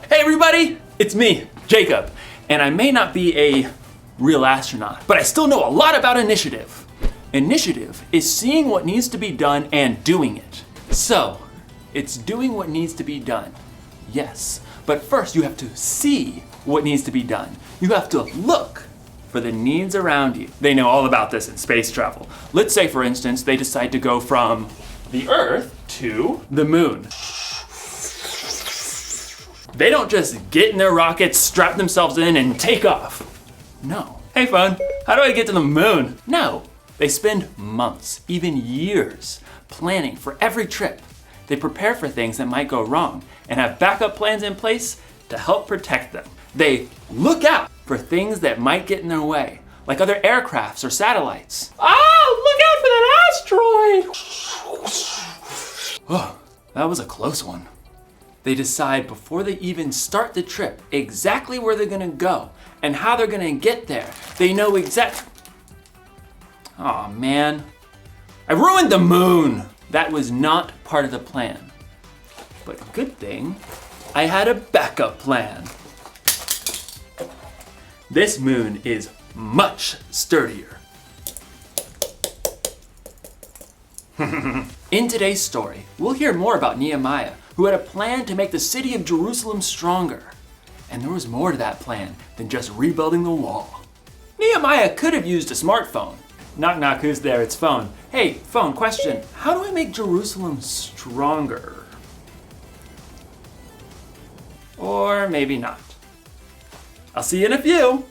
Hey everybody, it's me, Jacob, and I may not be a real astronaut, but I still know a lot about initiative. Initiative is seeing what needs to be done and doing it. So, it's doing what needs to be done. Yes, but first you have to see what needs to be done. You have to look for the needs around you. They know all about this in space travel. Let's say, for instance, they decide to go from the Earth to the moon. They don't just get in their rockets, strap themselves in, and take off. No. Hey phone, how do I get to the moon? No. They spend months, even years, planning for every trip. They prepare for things that might go wrong and have backup plans in place to help protect them. They look out for things that might get in their way, like other aircrafts or satellites. Oh, look out for that asteroid! Oh, that was a close one. They decide before they even start the trip exactly where they're gonna go and how they're gonna get there. They know Aw, man. I ruined the moon! That was not part of the plan. But good thing, I had a backup plan. This moon is much sturdier. In today's story, we'll hear more about Nehemiah, who had a plan to make the city of Jerusalem stronger. And there was more to that plan than just rebuilding the wall. Nehemiah could have used a smartphone. Knock knock, who's there? It's phone. Hey, phone, question. How do I make Jerusalem stronger? Or maybe not. I'll see you in a few.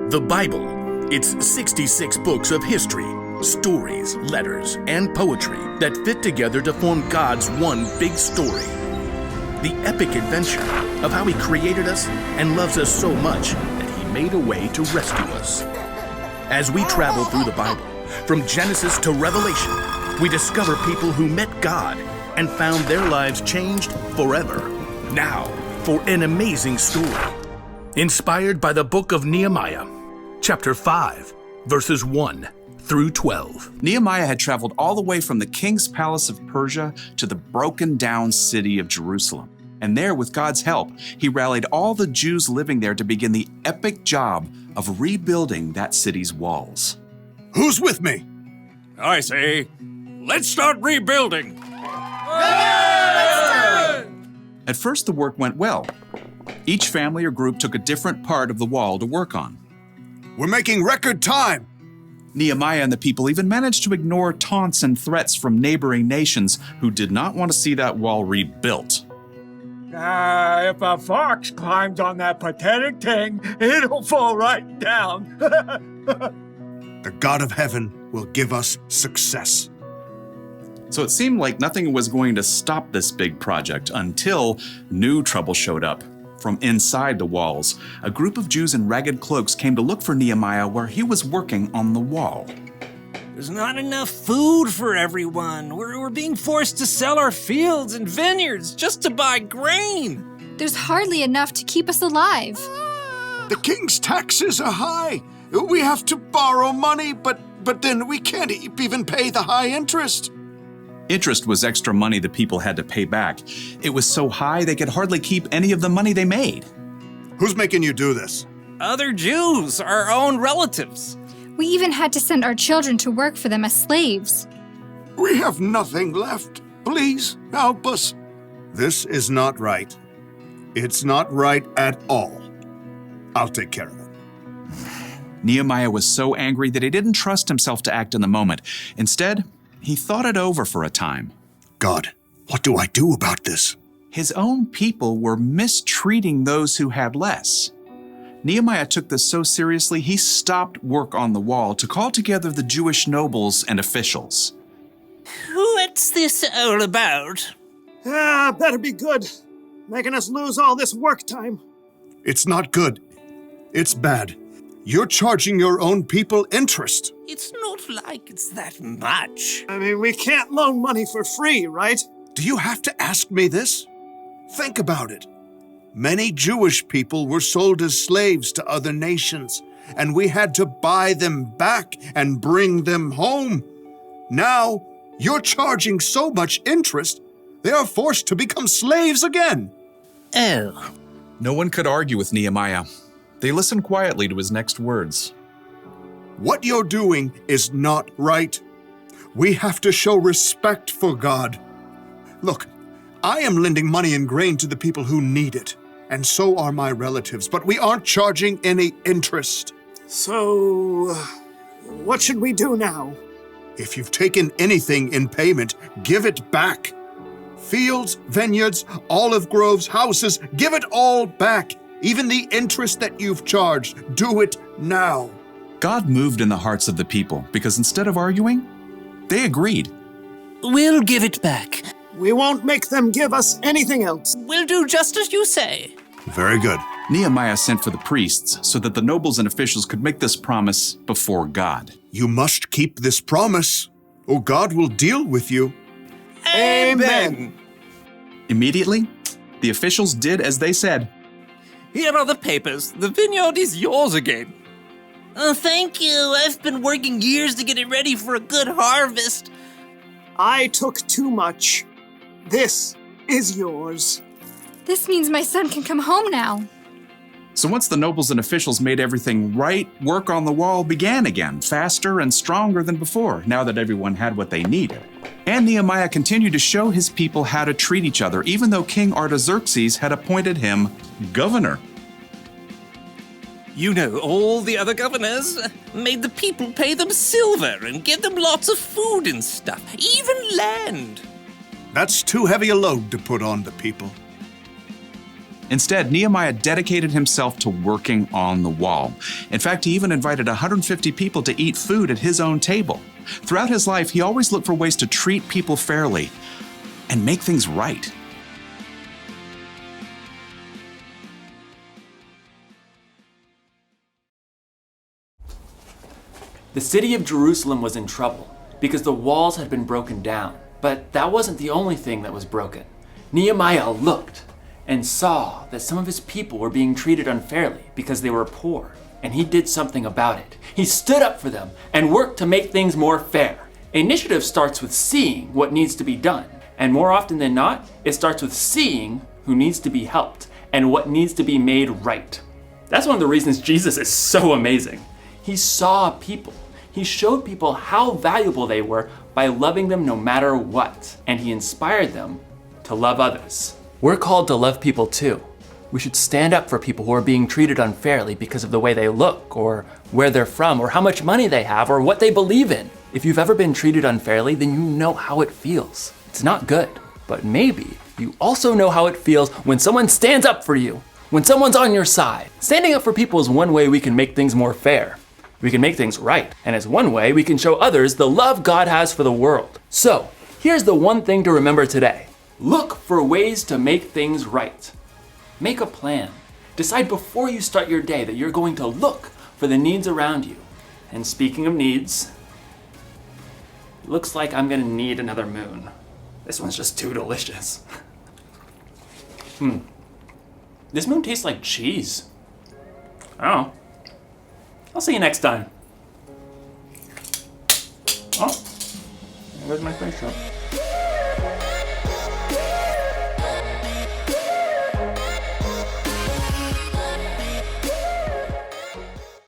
The Bible. It's 66 books of history, stories, letters, and poetry that fit together to form God's one big story. The epic adventure of how He created us and loves us so much that He made a way to rescue us. As we travel through the Bible, from Genesis to Revelation, we discover people who met God and found their lives changed forever. Now, for an amazing story. Inspired by the book of Nehemiah, chapter 5, verses 1 through 12. Nehemiah had traveled all the way from the king's palace of Persia to the broken down city of Jerusalem. And there, with God's help, he rallied all the Jews living there to begin the epic job of rebuilding that city's walls. Who's with me? I say, let's start rebuilding. At first, the work went well. Each family or group took a different part of the wall to work on. We're making record time. Nehemiah and the people even managed to ignore taunts and threats from neighboring nations who did not want to see that wall rebuilt. If a fox climbs on that pathetic thing, it'll fall right down. The God of heaven will give us success. So it seemed like nothing was going to stop this big project until new trouble showed up. From inside the walls, a group of Jews in ragged cloaks came to look for Nehemiah where he was working on the wall. There's not enough food for everyone. We're being forced to sell our fields and vineyards just to buy grain. There's hardly enough to keep us alive. The king's taxes are high. We have to borrow money, but then we can't even pay the high interest. Interest was extra money the people had to pay back. It was so high they could hardly keep any of the money they made. Who's making you do this? Other Jews, our own relatives. We even had to send our children to work for them as slaves. We have nothing left. Please help us. This is not right. It's not right at all. I'll take care of it. Nehemiah was so angry that he didn't trust himself to act in the moment. Instead, he thought it over for a time. God, what do I do about this? His own people were mistreating those who had less. Nehemiah took this so seriously, he stopped work on the wall to call together the Jewish nobles and officials. What's this all about? Better be good. Making us lose all this work time. It's not good. It's bad. You're charging your own people interest. It's not like it's that much. I mean, we can't loan money for free, right? Do you have to ask me this? Think about it. Many Jewish people were sold as slaves to other nations, and we had to buy them back and bring them home. Now, you're charging so much interest, they are forced to become slaves again. Oh. No one could argue with Nehemiah. They listened quietly to his next words. What you're doing is not right. We have to show respect for God. Look, I am lending money and grain to the people who need it, and so are my relatives, but we aren't charging any interest. So, what should we do now? If you've taken anything in payment, give it back. Fields, vineyards, olive groves, houses, give it all back. Even the interest that you've charged, do it now. God moved in the hearts of the people because instead of arguing, they agreed. We'll give it back. We won't make them give us anything else. We'll do just as you say. Very good. Nehemiah sent for the priests so that the nobles and officials could make this promise before God. You must keep this promise, or God will deal with you. Amen. Immediately, the officials did as they said. Here are the papers. The vineyard is yours again. Oh, thank you. I've been working years to get it ready for a good harvest. I took too much. This is yours. This means my son can come home now. So once the nobles and officials made everything right, work on the wall began again, faster and stronger than before, now that everyone had what they needed. And Nehemiah continued to show his people how to treat each other, even though King Artaxerxes had appointed him governor. You know, all the other governors made the people pay them silver and give them lots of food and stuff, even land. That's too heavy a load to put on the people. Instead, Nehemiah dedicated himself to working on the wall. In fact, he even invited 150 people to eat food at his own table. Throughout his life, he always looked for ways to treat people fairly and make things right. The city of Jerusalem was in trouble because the walls had been broken down. But that wasn't the only thing that was broken. Nehemiah looked and saw that some of his people were being treated unfairly because they were poor, and he did something about it. He stood up for them and worked to make things more fair. Initiative starts with seeing what needs to be done, and more often than not, it starts with seeing who needs to be helped and what needs to be made right. That's one of the reasons Jesus is so amazing. He saw people. He showed people how valuable they were by loving them no matter what, and he inspired them to love others. We're called to love people too. We should stand up for people who are being treated unfairly because of the way they look, or where they're from, or how much money they have, or what they believe in. If you've ever been treated unfairly, then you know how it feels. It's not good, but maybe you also know how it feels when someone stands up for you, when someone's on your side. Standing up for people is one way we can make things more fair. We can make things right, and it's one way we can show others the love God has for the world. So, here's the one thing to remember today. Look for ways to make things right. Make a plan. Decide before you start your day that you're going to look for the needs around you. And speaking of needs, looks like I'm gonna need another moon. This one's just too delicious. This moon tastes like cheese. Oh. I'll see you next time. Oh, there's my face up.